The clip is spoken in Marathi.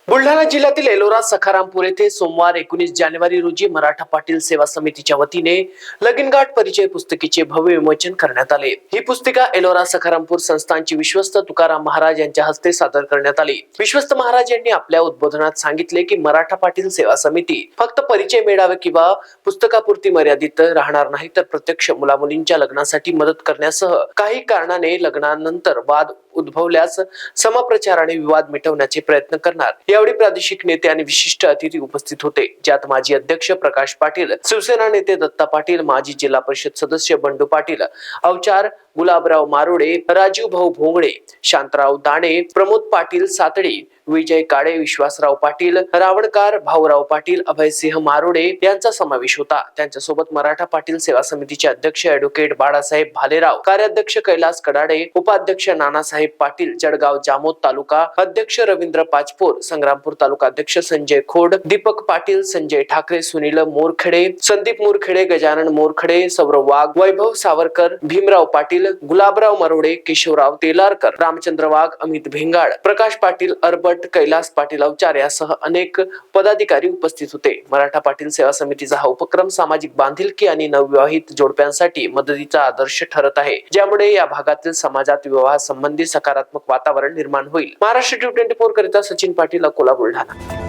बुलढाणा जिल्ह्यातील एलोरा सखारामपूर येथे सोमवार 19 जानेवारी रोजी मराठा पाटील सेवा समितीच्या वतीने लगीनगाठ परिचय पुस्तिकेचे भव्य विमोचन करण्यात आले। ही पुस्तिका एलोरा सखारामपूर संस्थानची विश्वस्त तुकाराम महाराज यांच्या हस्ते सादर करण्यात आली। विश्वस्त महाराज यांनी आपल्या उद्बोधनात सांगितले की मराठा पाटील सेवा समिती फक्त परिचय मेळावे किंवा पुस्तकापुरती मर्यादित राहणार नाही, तर प्रत्यक्ष मुलामुलींच्या लग्नासाठी मदत करण्यासह काही कारणाने लग्नानंतर वाद उद्भवल्यास समप्रचाराने विवाद मिटवण्याचे प्रयत्न करणार। यावेळी प्रादेशिक नेते आणि विशिष्ट अतिथी उपस्थित होते, ज्यात माजी अध्यक्ष प्रकाश पाटील, शिवसेना नेते दत्ता पाटील, माजी जिल्हा परिषद सदस्य बंडू पाटील, अवचार गुलाबराव मारोडे, राजीव भाऊ भोंगळे, शांतराव दाणे, प्रमोद पाटील सातडे, विजय काळे, विश्वासराव पाटील, रावणकार, भाऊराव पाटील, अभयसिंह मारोडे यांचा समावेश होता। त्यांच्यासोबत मराठा पाटील सेवा समितीचे अध्यक्ष ॲडव्होकेट बाळासाहेब भालेराव, कार्याध्यक्ष कैलास कडाडे, उपाध्यक्ष नानासाहेब पाटील, जळगाव जामोद तालुका अध्यक्ष रवींद्र पाचपोर, संग्रामपूर तालुका अध्यक्ष संजय खोड, दीपक पाटील, संजय ठाकरे, सुनील मोरखेडे, संदीप मोरखेडे, गजानन मोरखेडे, सौरव वाघ, वैभव सावरकर, भीमराव पाटील, गुलाबराव मरोडे, केशवराव तेलारकर, रामचंद्र वाघ, अमित भिंगाड, प्रकाश पाटील, अर्बट, कैलास पाटील अवचार यासह अनेक पदाधिकारी उपस्थित होते। मराठा पाटील सेवा समितीचा हा उपक्रम सामाजिक बांधिलकी आणि नवविवाहित जोडप्यांसाठी मदतीचा आदर्श ठरत आहे, ज्यामुळे या भागातील समाजात विवाह संबंधी सकारात्मक वातावरण निर्माण होईल। महाराष्ट्र T24 करिता सचिन पाटील, अकोला, बुलढाणा।